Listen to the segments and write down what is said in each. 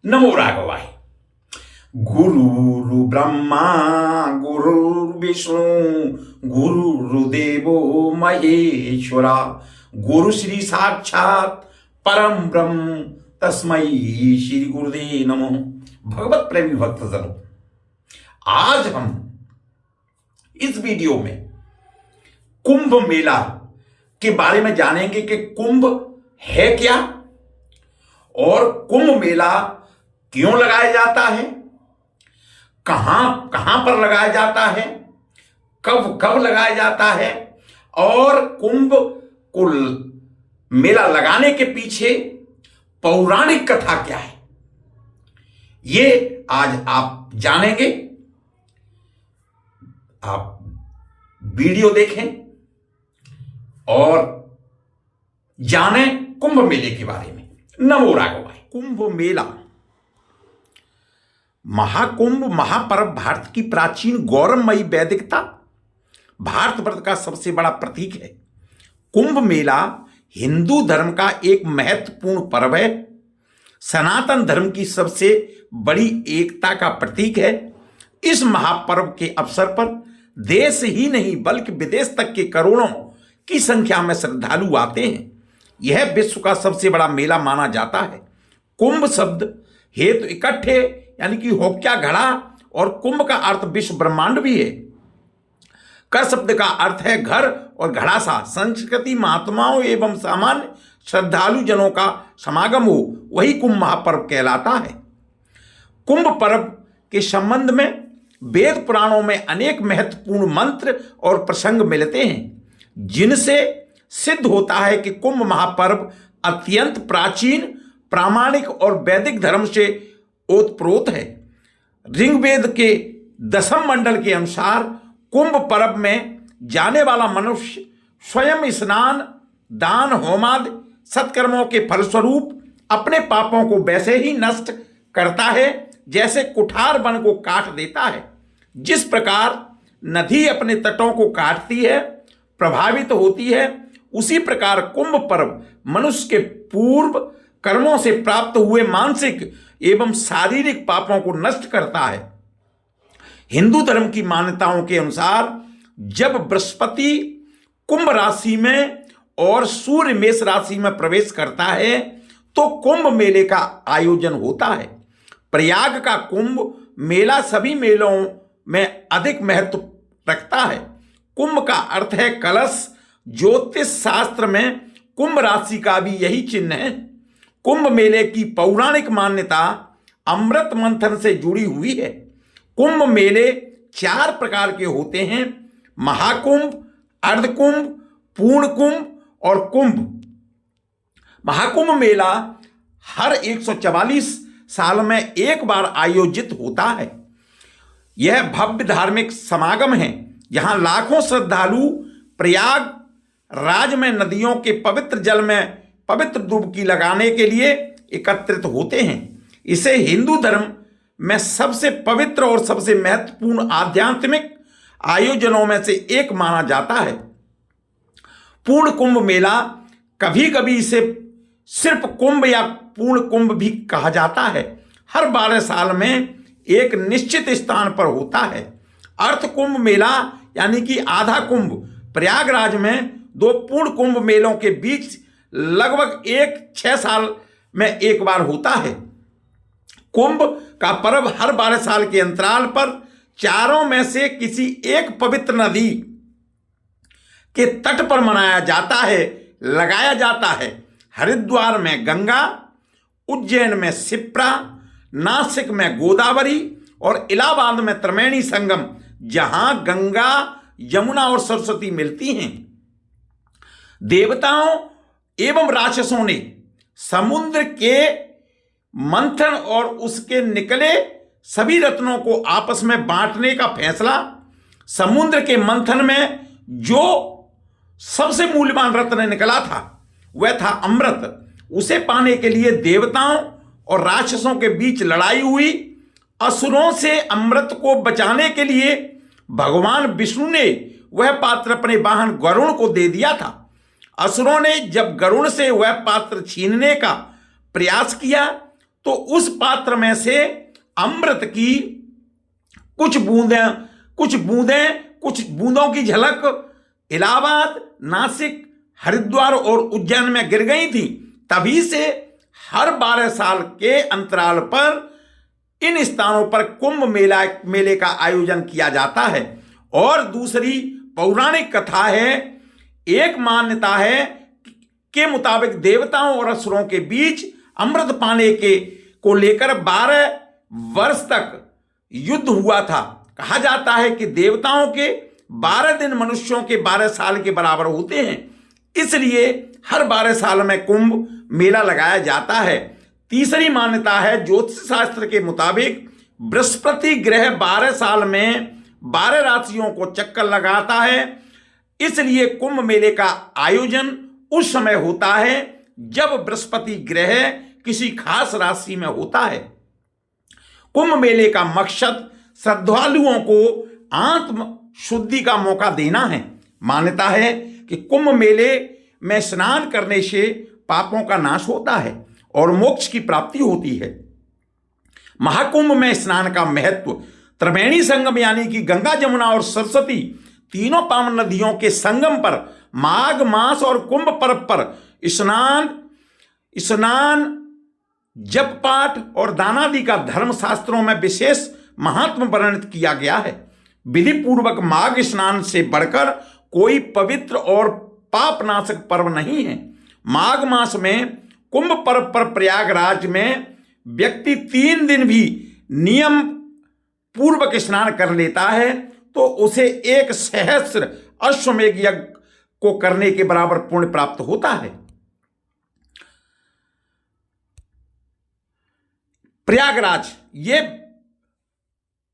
नमो राघवाय। गुरुर् ब्रह्मा गुरुर्विष्णु गुरुर्देवो महेश्वरा गुरु श्री साक्षात परम ब्रह्म तस्मै श्री गुरुदेव नमो। भगवत प्रेमी भक्तजनों, आज हम इस वीडियो में कुंभ मेला के बारे में जानेंगे कि कुंभ है क्या और कुंभ मेला क्यों लगाया जाता है, कहां कहां पर लगाया जाता है, कब कब लगाया जाता है और कुंभ को मेला लगाने के पीछे पौराणिक कथा क्या है, ये आज आप जानेंगे। आप वीडियो देखें और जानें कुंभ मेले के बारे में। नमो राघवाय। कुंभ मेला महाकुंभ महापर्व भारत की प्राचीन गौरवमयी वैदिकता भारतवर्ष का सबसे बड़ा प्रतीक है। कुंभ मेला हिंदू धर्म का एक महत्वपूर्ण पर्व है, सनातन धर्म की सबसे बड़ी एकता का प्रतीक है। इस महापर्व के अवसर पर देश ही नहीं बल्कि विदेश तक के करोड़ों की संख्या में श्रद्धालु आते हैं। यह विश्व का सबसे बड़ा मेला माना जाता है। कुंभ शब्द हेतु इकट्ठे यानी कि हो क्या घड़ा और कुंभ का अर्थ विश्व ब्रह्मांड भी है। कर शब्द का अर्थ है घर और घड़ा सा संस्कृति महात्माओं एवं सामान्य श्रद्धालु जनों का समागम हो, वही कुंभ महापर्व कहलाता है। कुंभ पर्व के संबंध में वेद पुराणों में अनेक महत्वपूर्ण मंत्र और प्रसंग मिलते हैं, जिनसे सिद्ध होता है कि कुंभ महापर्व अत्यंत प्राचीन, प्रामाणिक और वैदिक धर्म से ओतप्रोत है। ऋग्वेद के दशम मंडल के अनुसार कुंभ पर्व में जाने वाला मनुष्य स्वयं स्नान, दान, होमादि सत्कर्मों के फलस्वरूप अपने पापों को वैसे ही नष्ट करता है जैसे कुठार वन को काट देता है। जिस प्रकार नदी अपने तटों को काटती है, प्रभावित होती है, उसी प्रकार कुंभ पर्व मनुष्य के पूर्व कर्मों से प्राप्त हुए मानसिक एवं शारीरिक पापों को नष्ट करता है। हिंदू धर्म की मान्यताओं के अनुसार जब बृहस्पति कुंभ राशि में और सूर्य मेष राशि में प्रवेश करता है तो कुंभ मेले का आयोजन होता है। प्रयाग का कुंभ मेला सभी मेलों में अधिक महत्व रखता है। कुंभ का अर्थ है कलश। ज्योतिष शास्त्र में कुंभ राशि का भी यही चिन्ह है। कुंभ मेले की पौराणिक मान्यता अमृत मंथन से जुड़ी हुई है। कुंभ मेले 4 प्रकार के होते हैं: महाकुंभ, अर्धकुंभ, पूर्ण कुंभ और कुंभ। महाकुंभ मेला हर 144 साल में एक बार आयोजित होता है। यह भव्य धार्मिक समागम है जहां लाखों श्रद्धालु प्रयाग राज में नदियों के पवित्र जल में पवित्र डुबकी लगाने के लिए एकत्रित होते हैं। इसे हिंदू धर्म में सबसे पवित्र और सबसे महत्वपूर्ण आध्यात्मिक आयोजनों में से एक माना जाता है। पूर्ण कुंभ मेला, कभी कभी इसे सिर्फ कुंभ या पूर्ण कुंभ भी कहा जाता है, हर 12 साल में एक निश्चित स्थान पर होता है। अर्ध कुंभ मेला यानी कि आधा कुंभ प्रयागराज में 2 पूर्ण कुंभ मेलों के बीच लगभग 6 साल में एक बार होता है। कुंभ का पर्व हर 12 साल के अंतराल पर चारों में से किसी एक पवित्र नदी के तट पर मनाया जाता है, लगाया जाता है। हरिद्वार में गंगा, उज्जैन में शिप्रा, नासिक में गोदावरी और इलाहाबाद में त्रिवेणी संगम, जहां गंगा, यमुना और सरस्वती मिलती हैं। देवताओं एवं राक्षसों ने समुद्र के मंथन और उसके निकले सभी रत्नों को आपस में बांटने का फैसला। समुद्र के मंथन में जो सबसे मूल्यवान रत्न निकला था वह था अमृत। उसे पाने के लिए देवताओं और राक्षसों के बीच लड़ाई हुई। असुरों से अमृत को बचाने के लिए भगवान विष्णु ने वह पात्र अपने वाहन गरुण को दे दिया था। असुरों ने जब गरुण से वह पात्र छीनने का प्रयास किया तो उस पात्र में से अमृत की कुछ बूंदों की झलक इलाहाबाद, नासिक, हरिद्वार और उज्जैन में गिर गई थी। तभी से हर 12 साल के अंतराल पर इन स्थानों पर कुंभ मेले का आयोजन किया जाता है। और दूसरी पौराणिक कथा है, एक मान्यता है के मुताबिक देवताओं और असुरों के बीच अमृत पाने को लेकर 12 वर्ष तक युद्ध हुआ था। कहा जाता है कि देवताओं के 12 दिन मनुष्यों के 12 साल के बराबर होते हैं, इसलिए हर 12 साल में कुंभ मेला लगाया जाता है। तीसरी मान्यता है, ज्योतिष शास्त्र के मुताबिक बृहस्पति ग्रह 12 साल में 12 राशियों को चक्कर लगाता है, इसलिए कुंभ मेले का आयोजन उस समय होता है जब बृहस्पति ग्रह किसी खास राशि में होता है। कुंभ मेले का मकसद श्रद्धालुओं को आत्म शुद्धि का मौका देना है। मान्यता है कि कुंभ मेले में स्नान करने से पापों का नाश होता है और मोक्ष की प्राप्ति होती है। महाकुंभ में स्नान का महत्व, त्रिवेणी संगम यानी कि गंगा, जमुना और सरस्वती तीनों पावन नदियों के संगम पर माघ मास और कुंभ पर्व पर स्नान, जप पाठ और दानादि का धर्मशास्त्रों में विशेष महात्म वर्णित किया गया है। विधि पूर्वक माघ स्नान से बढ़कर कोई पवित्र और पापनाशक पर्व नहीं है। माघ मास में कुंभ पर्व पर प्रयागराज में व्यक्ति 3 दिन भी नियम पूर्वक स्नान कर लेता है तो उसे 1 सहस्र अश्वमेध यज्ञ को करने के बराबर पुण्य प्राप्त होता है। प्रयागराज, ये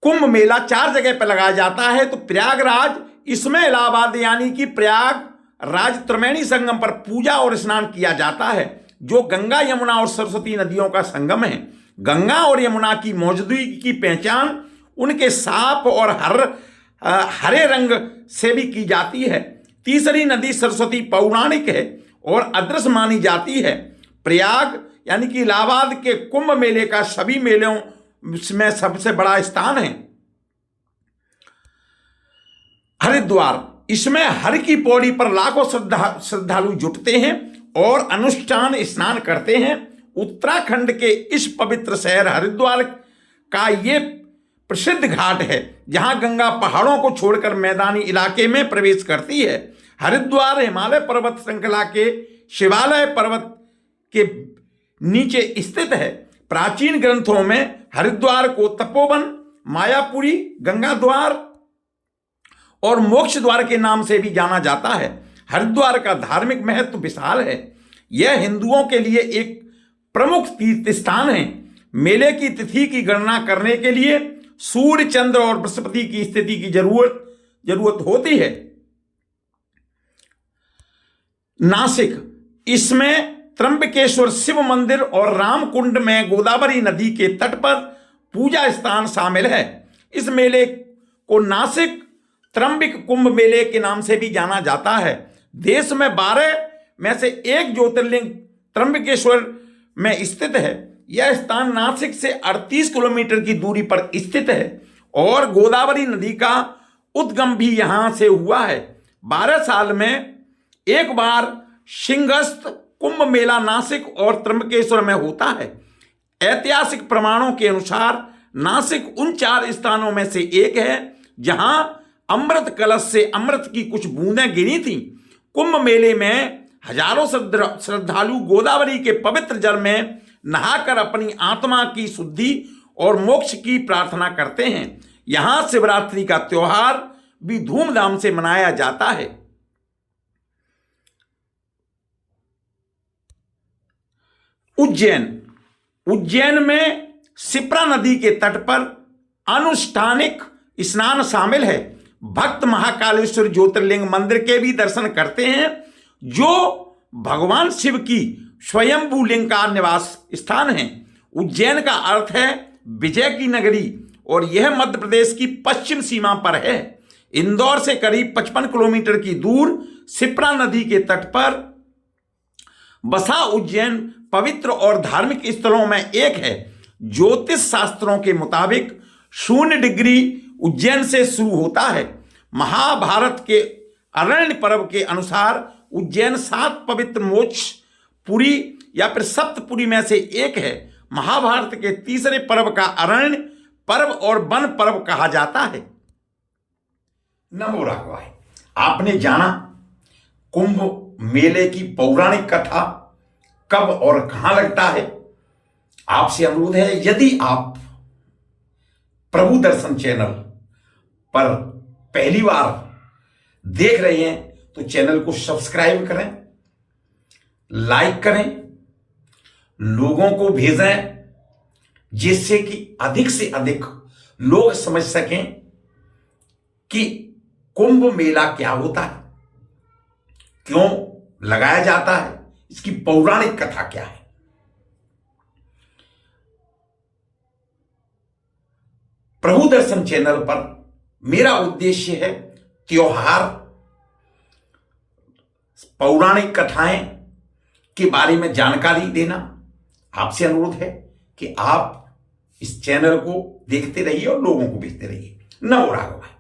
कुंभ मेला 4 जगह पर लगाया जाता है। तो प्रयागराज, इसमें इलाहाबाद यानी कि प्रयागराज त्रिवेणी संगम पर पूजा और स्नान किया जाता है, जो गंगा, यमुना और सरस्वती नदियों का संगम है। गंगा और यमुना की मौजूदगी की पहचान उनके साफ और हरे रंग से भी की जाती है। तीसरी नदी सरस्वती पौराणिक है और अदृश्य मानी जाती है। प्रयाग यानी कि इलाहाबाद के कुंभ मेले का सभी मेलों में सबसे बड़ा स्थान है। हरिद्वार, इसमें हर की पौड़ी पर लाखों श्रद्धालु जुटते हैं और अनुष्ठान स्नान करते हैं। उत्तराखंड के इस पवित्र शहर हरिद्वार का ये प्रसिद्ध घाट है जहां गंगा पहाड़ों को छोड़कर मैदानी इलाके में प्रवेश करती है। हरिद्वार हिमालय पर्वत श्रृंखला के शिवालय पर्वत के नीचे स्थित है। प्राचीन ग्रंथों में हरिद्वार को तपोवन, मायापुरी, गंगा द्वार और मोक्ष द्वार के नाम से भी जाना जाता है। हरिद्वार का धार्मिक महत्व विशाल है। यह हिंदुओं के लिए एक प्रमुख तीर्थ स्थान है। मेले की तिथि की गणना करने के लिए सूर्य, चंद्र और बृहस्पति की स्थिति की जरूरत होती है। नासिक, इसमें त्र्यंबकेश्वर शिव मंदिर और रामकुंड में गोदावरी नदी के तट पर पूजा स्थान शामिल है। इस मेले को नासिक त्र्यंबक कुंभ मेले के नाम से भी जाना जाता है। देश में 12 में से एक ज्योतिर्लिंग त्र्यंबकेश्वर में स्थित है। यह स्थान नासिक से 38 किलोमीटर की दूरी पर स्थित है और गोदावरी नदी का उद्गम भी यहां से हुआ है। 12 साल में एक बार सिंहस्थ कुंभ मेला नासिक और त्र्यंबकेश्वर में होता है। ऐतिहासिक प्रमाणों के अनुसार नासिक उन 4 स्थानों में से एक है जहां अमृत कलश से अमृत की कुछ बूंदें गिरी थीं। कुंभ मेले में हजारों श्रद्धालु गोदावरी के पवित्र जल में नहाकर अपनी आत्मा की शुद्धि और मोक्ष की प्रार्थना करते हैं। यहां शिवरात्रि का त्योहार भी धूमधाम से मनाया जाता है। उज्जैन में शिप्रा नदी के तट पर अनुष्ठानिक स्नान शामिल है। भक्त महाकालेश्वर ज्योतिर्लिंग मंदिर के भी दर्शन करते हैं, जो भगवान शिव की स्वयंभू लिंग का निवास स्थान है। उज्जैन का अर्थ है विजय की नगरी और यह मध्य प्रदेश की पश्चिम सीमा पर है। इंदौर से करीब 55 किलोमीटर की दूर शिप्रा नदी के तट पर बसा उज्जैन पवित्र और धार्मिक स्थलों में एक है। ज्योतिष शास्त्रों के मुताबिक 0 डिग्री उज्जैन से शुरू होता है। महाभारत के अरण्य पर्व के अनुसार उज्जैन 7 पवित्र मोक्ष पुरी या फिर सप्तपुरी में से एक है। महाभारत के तीसरे पर्व का अरण्य पर्व और वन पर्व कहा जाता है। नमो राघवाय। आपने जाना कुंभ मेले की पौराणिक कथा कब और कहां लगता है। आपसे अनुरोध है, यदि आप प्रभु दर्शन चैनल पर पहली बार देख रहे हैं तो चैनल को सब्सक्राइब करें, लाइक करें, लोगों को भेजें, जिससे कि अधिक से अधिक लोग समझ सकें कि कुंभ मेला क्या होता है, क्यों लगाया जाता है, इसकी पौराणिक कथा क्या है। प्रभु दर्शन चैनल पर मेरा उद्देश्य है त्योहार, पौराणिक कथाएं के बारे में जानकारी देना। आपसे अनुरोध है कि आप इस चैनल को देखते रहिए और लोगों को भेजते रहिए। नमो राघवाय।